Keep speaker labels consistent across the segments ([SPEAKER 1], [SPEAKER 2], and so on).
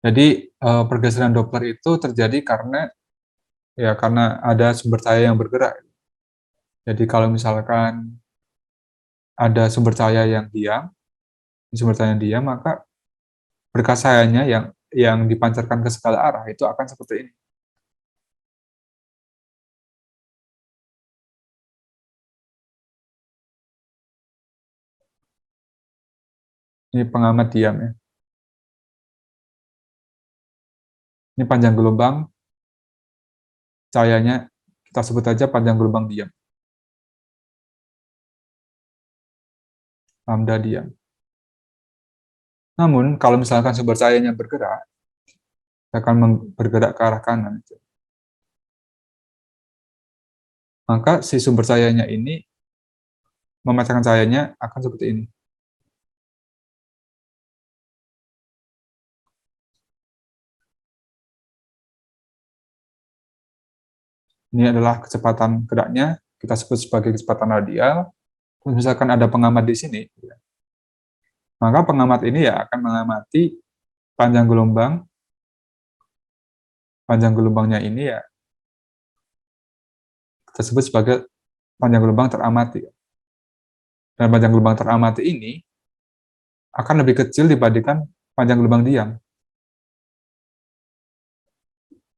[SPEAKER 1] Jadi, pergeseran Doppler itu terjadi karena ada sumber cahaya yang bergerak. Jadi kalau misalkan ada sumber cahaya yang diam, maka berkas cahayanya yang dipancarkan ke segala arah itu akan seperti ini. Ini pengamat diam ya. Ini panjang gelombang cahayanya, kita sebut aja panjang gelombang diam, lambda diam. Namun, kalau misalkan sumber cahayanya bergerak, akan bergerak ke arah kanan. Maka si sumber cahayanya ini memancarkan cahayanya akan seperti ini. Ini adalah kecepatan geraknya, kita sebut sebagai kecepatan radial. Terus misalkan ada pengamat di sini, maka pengamat ini ya akan mengamati panjang gelombangnya ini ya kita sebut sebagai panjang gelombang teramati. Dan panjang gelombang teramati ini akan lebih kecil dibandingkan panjang gelombang diam.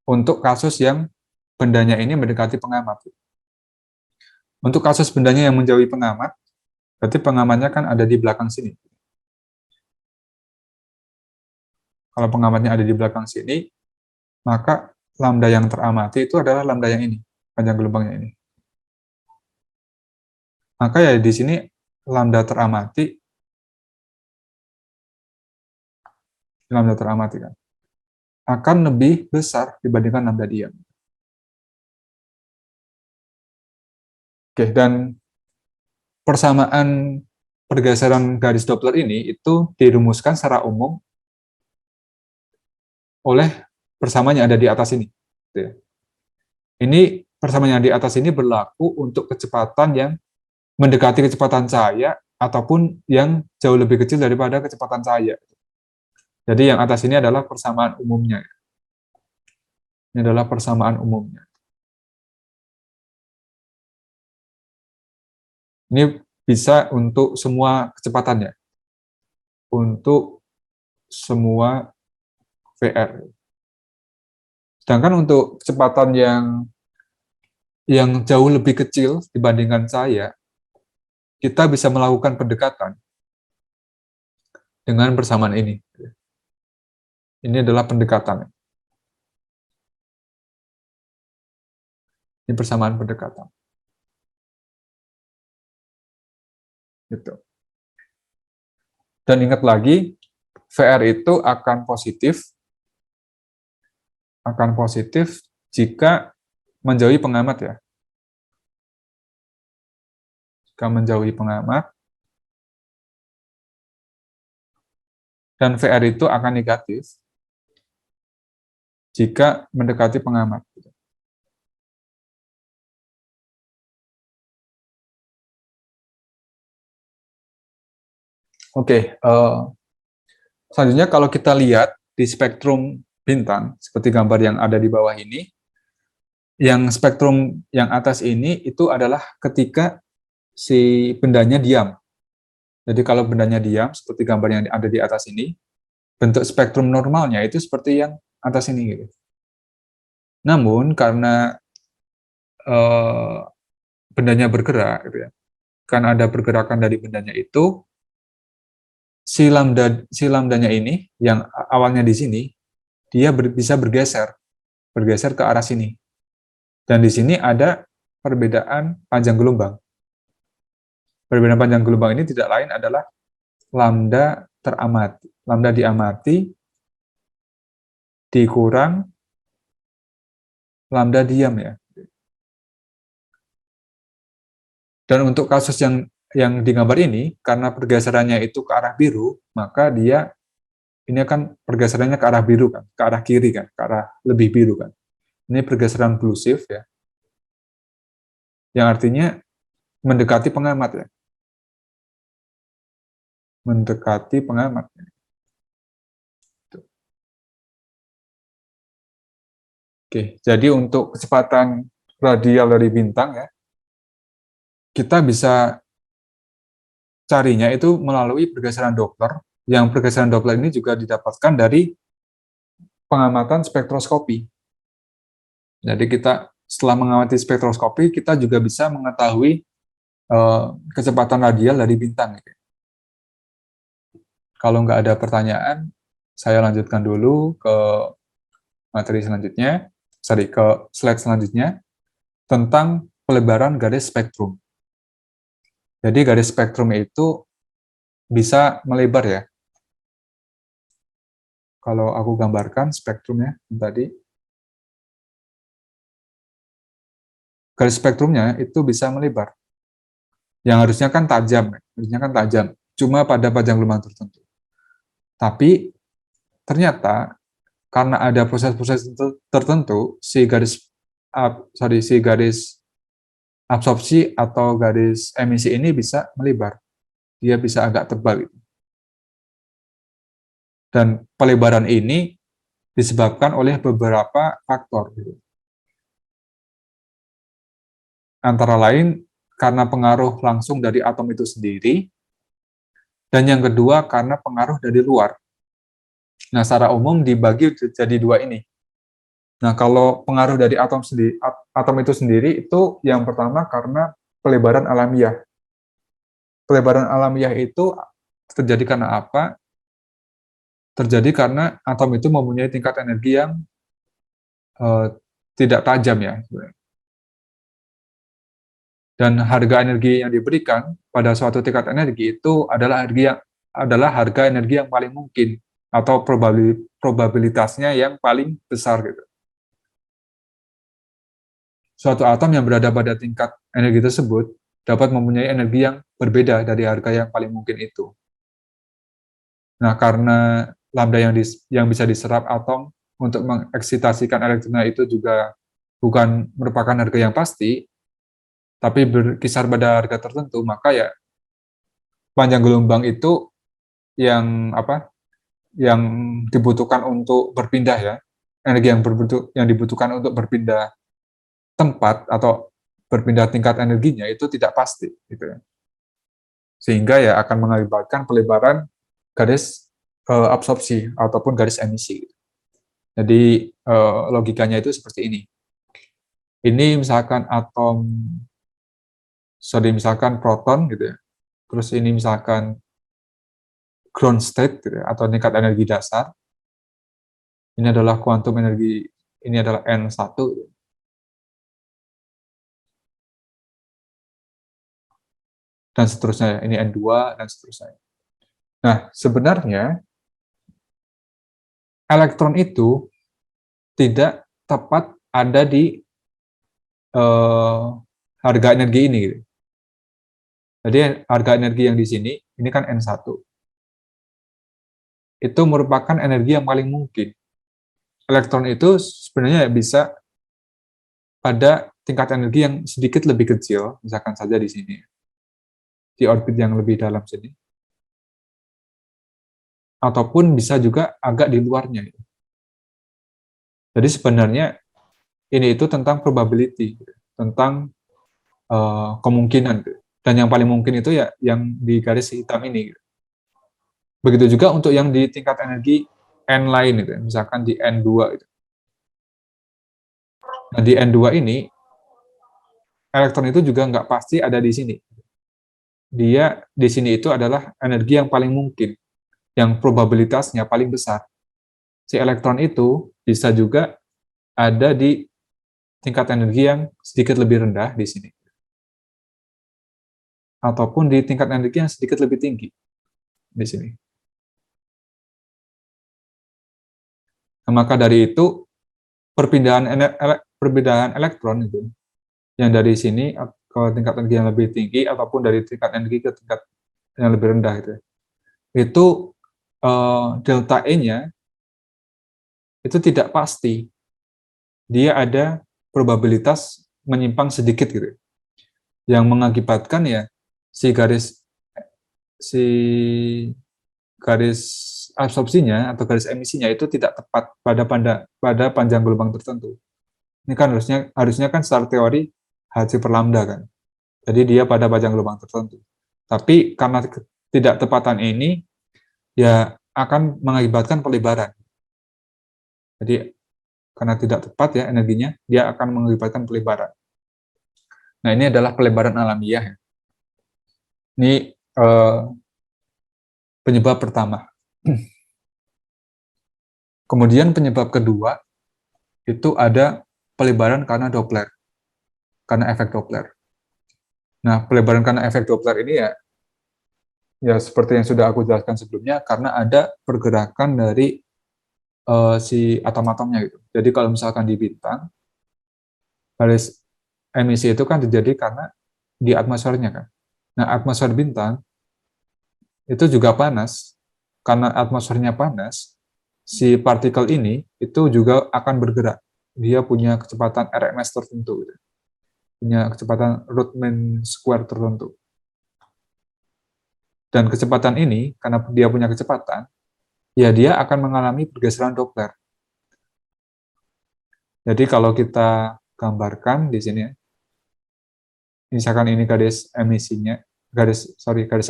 [SPEAKER 1] Untuk kasus yang bendanya ini mendekati pengamat. Untuk kasus bendanya yang menjauhi pengamat, berarti pengamatnya kan ada di belakang sini. Kalau pengamatnya ada di belakang sini, maka lambda yang teramati itu adalah lambda yang ini, panjang gelombangnya ini. Maka ya di sini lambda teramati kan akan lebih besar dibandingkan lambda diam. Oke, dan persamaan pergeseran garis Doppler ini itu dirumuskan secara umum oleh persamaan yang ada di atas ini. Ini persamaan yang di atas ini berlaku untuk kecepatan yang mendekati kecepatan cahaya ataupun yang jauh lebih kecil daripada kecepatan cahaya. Jadi yang atas ini adalah persamaan umumnya. Ini adalah persamaan umumnya. Ini bisa untuk semua kecepatannya. Untuk semua VR. Sedangkan untuk kecepatan yang jauh lebih kecil dibandingkan cahaya, kita bisa melakukan pendekatan dengan persamaan ini. Ini adalah pendekatan. Ini persamaan pendekatan. Gitu. Dan ingat lagi, VR itu akan positif jika menjauhi pengamat ya. Jika menjauhi pengamat, dan VR itu akan negatif jika mendekati pengamat. Oke, selanjutnya kalau kita lihat di spektrum bintang, seperti gambar yang ada di bawah ini, yang spektrum yang atas ini itu adalah ketika si bendanya diam. Jadi kalau bendanya diam, seperti gambar yang ada di atas ini, bentuk spektrum normalnya itu seperti yang atas ini. Gitu. Namun karena bendanya bergerak, gitu ya, karena ada pergerakan dari bendanya itu, si lambdanya ini yang awalnya di sini, dia bisa bergeser ke arah sini. Dan di sini ada perbedaan panjang gelombang. Perbedaan panjang gelombang ini tidak lain adalah lambda teramati, lambda diamati dikurang lambda diam ya. Dan untuk kasus yang digambar ini, karena pergeserannya itu ke arah biru, maka ini akan pergeserannya ke arah biru kan, ke arah kiri kan, ke arah lebih biru kan. Ini pergeseran blue shift ya, yang artinya mendekati pengamat ya, mendekati pengamat. Oke, jadi untuk kecepatan radial dari bintang ya, kita bisa carinya itu melalui pergeseran Doppler, yang pergeseran Doppler ini juga didapatkan dari pengamatan spektroskopi. Jadi kita setelah mengamati spektroskopi, kita juga bisa mengetahui kecepatan radial dari bintang. Kalau nggak ada pertanyaan, saya lanjutkan dulu ke materi selanjutnya, ke slide selanjutnya, tentang pelebaran garis spektrum. Jadi garis spektrum itu bisa melebar ya. Kalau aku gambarkan spektrumnya tadi, garis spektrumnya itu bisa melebar. Yang harusnya kan tajam, cuma pada panjang gelombang tertentu. Tapi ternyata karena ada proses-proses tertentu, si garis absorpsi atau garis emisi ini bisa melebar. Dia bisa agak tebal gitu. Dan pelebaran ini disebabkan oleh beberapa faktor gitu. Antara lain karena pengaruh langsung dari atom itu sendiri, dan yang kedua karena pengaruh dari luar. Nah, secara umum dibagi jadi dua ini. Nah, kalau pengaruh dari atom itu sendiri itu yang pertama karena pelebaran alamiah. Pelebaran alamiah itu terjadi karena apa? Terjadi karena atom itu mempunyai tingkat energi yang uh, tidak tajam ya. Dan harga energi yang diberikan pada suatu tingkat energi itu adalah harga energi yang paling mungkin atau probabilitasnya yang paling besar gitu. Suatu atom yang berada pada tingkat energi tersebut dapat mempunyai energi yang berbeda dari harga yang paling mungkin itu. Nah, karena lambda yang bisa diserap atom untuk mengeksitasikan elektronnya itu juga bukan merupakan harga yang pasti, tapi berkisar pada harga tertentu, maka ya panjang gelombang itu yang dibutuhkan untuk berpindah ya, energi yang dibutuhkan untuk berpindah tempat atau berpindah tingkat energinya itu tidak pasti gitu ya. Sehingga ya akan mengakibatkan pelebaran garis absorpsi ataupun garis emisi. Jadi logikanya itu seperti ini. Ini misalkan proton gitu ya. Terus ini misalkan ground state gitu ya, atau tingkat energi dasar. Ini adalah kuantum energi, ini adalah N1. Dan seterusnya, ini N2, dan seterusnya. Nah, sebenarnya elektron itu tidak tepat ada di harga energi ini. Gitu. Jadi harga energi yang di sini, ini kan N1. Itu merupakan energi yang paling mungkin. Elektron itu sebenarnya bisa pada tingkat energi yang sedikit lebih kecil, misalkan saja di sini, di orbit yang lebih dalam sini, ataupun bisa juga agak di luarnya. Jadi sebenarnya ini itu tentang probability, tentang kemungkinan. Dan yang paling mungkin itu ya yang di garis hitam ini. Begitu juga untuk yang di tingkat energi N lain, gitu. Misalkan di N2. Gitu. Nah, di N2 ini, elektron itu juga nggak pasti ada di sini. Dia di sini itu adalah energi yang paling mungkin, yang probabilitasnya paling besar. Si elektron itu bisa juga ada di tingkat energi yang sedikit lebih rendah di sini. Ataupun di tingkat energi yang sedikit lebih tinggi di sini. Nah, maka dari itu, perbedaan elektron itu, yang dari sini ke tingkat energi yang lebih tinggi, ataupun dari tingkat energi ke tingkat yang lebih rendah, itu delta E-nya itu tidak pasti. Dia ada probabilitas menyimpang sedikit gitu. Yang mengakibatkan ya si si garis absorpsinya atau garis emisinya itu tidak tepat pada panjang gelombang tertentu. Ini kan harusnya kan secara teori Hc per lambda kan. Jadi dia pada panjang gelombang tertentu. Tapi karena tidak tepatan ini, ya akan mengakibatkan pelebaran. Jadi karena tidak tepat ya energinya, dia akan mengakibatkan pelebaran. Nah ini adalah pelebaran alamiah. Ini penyebab pertama. Kemudian penyebab kedua itu ada pelebaran karena Doppler, karena efek Doppler. Nah pelebaran karena efek Doppler ini ya seperti yang sudah aku jelaskan sebelumnya, karena ada pergerakan dari si atom-atomnya gitu. Jadi kalau misalkan di bintang, garis emisi itu kan terjadi karena di atmosfernya kan. Nah atmosfer bintang itu juga panas. Karena atmosfernya panas, si partikel ini itu juga akan bergerak. Dia punya kecepatan RMS tertentu, gitu. Punya kecepatan root mean square tertentu. Dan kecepatan ini, karena dia punya kecepatan, ya dia akan mengalami pergeseran Doppler. Jadi kalau kita gambarkan di sini, misalkan ini garis emisinya, garis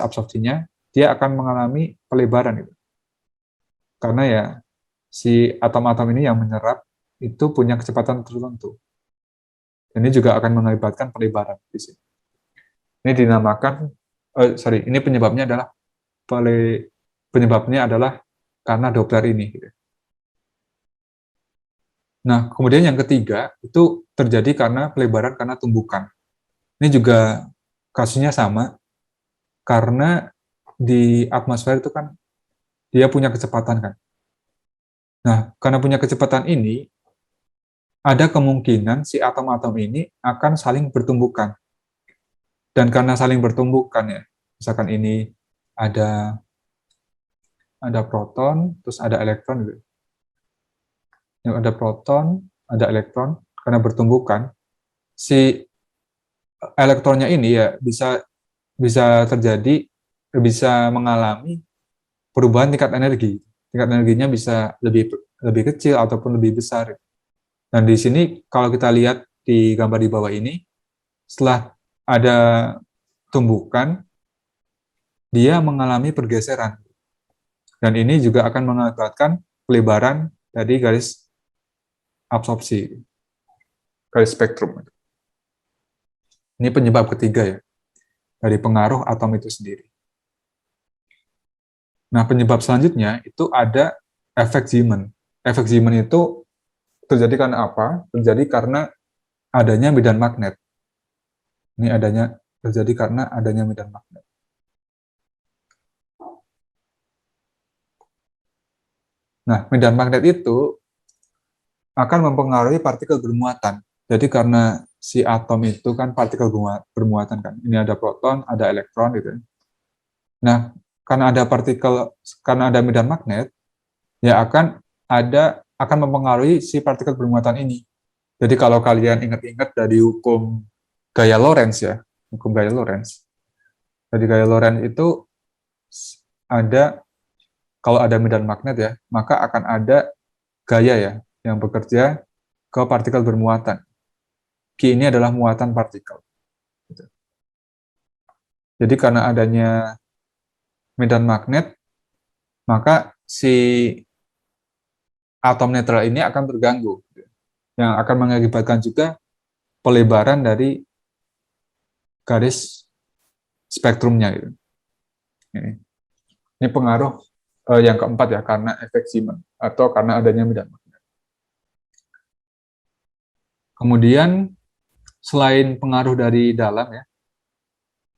[SPEAKER 1] absorpsinya, dia akan mengalami pelebaran gitu. Karena ya si atom-atom ini yang menyerap itu punya kecepatan tertentu. Ini juga akan mengakibatkan pelebaran di sini. Ini dinamakan, ini penyebabnya adalah karena Doppler ini. Gitu. Nah, kemudian yang ketiga itu terjadi karena pelebaran karena tumbukan. Ini juga kasusnya sama, karena di atmosfer itu kan dia punya kecepatan kan. Nah, karena punya kecepatan ini, ada kemungkinan si atom-atom ini akan saling bertumbukan. Dan karena saling bertumbukan ya, misalkan ini ada proton, terus ada elektron gitu. Yang ada proton, ada elektron, karena bertumbukan, si elektronnya ini ya bisa mengalami perubahan tingkat energi. Tingkat energinya bisa lebih kecil ataupun lebih besar. Dan di sini kalau kita lihat di gambar di bawah ini, setelah ada tumbukan, dia mengalami pergeseran. Dan ini juga akan mengakibatkan pelebaran dari garis absorpsi, garis spektrum. Ini penyebab ketiga ya, dari pengaruh atom itu sendiri. Nah, penyebab selanjutnya itu ada efek Zeeman. Efek Zeeman itu terjadi karena apa? Terjadi karena adanya medan magnet. Ini terjadi karena adanya medan magnet. Nah, medan magnet itu akan mempengaruhi partikel bermuatan. Jadi karena si atom itu kan partikel bermuatan kan. Ini ada proton, ada elektron gitu. Nah, karena ada medan magnet, ya akan mempengaruhi si partikel bermuatan ini. Jadi kalau kalian ingat-ingat dari hukum gaya Lorentz ya, hukum gaya Lorentz. Jadi gaya Lorentz itu kalau ada medan magnet ya, maka akan ada gaya ya yang bekerja ke partikel bermuatan. Q ini adalah muatan partikel. Jadi karena adanya medan magnet, maka si atom netral ini akan terganggu, yang akan mengakibatkan juga pelebaran dari garis spektrumnya. Gitu. Ini pengaruh yang keempat ya, karena efek Zeeman atau karena adanya medan magnet. Kemudian selain pengaruh dari dalam ya,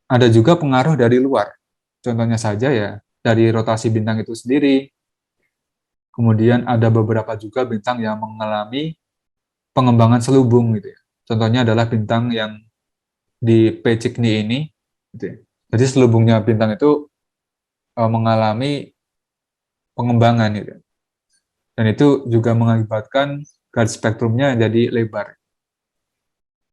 [SPEAKER 1] ada juga pengaruh dari luar. Contohnya saja ya, dari rotasi bintang itu sendiri. Kemudian ada beberapa juga bintang yang mengalami pengembangan selubung gitu ya. Contohnya adalah bintang yang di P Cygni ini gitu ya. Jadi selubungnya bintang itu mengalami pengembangan gitu. Dan itu juga mengakibatkan garis spektrumnya jadi lebar.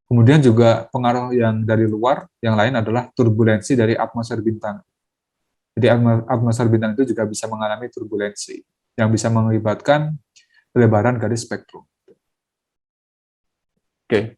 [SPEAKER 1] Kemudian juga pengaruh yang dari luar, yang lain adalah turbulensi dari atmosfer bintang. Jadi atmosfer bintang itu juga bisa mengalami turbulensi, yang bisa mengakibatkan pelebaran garis spektrum. Oke.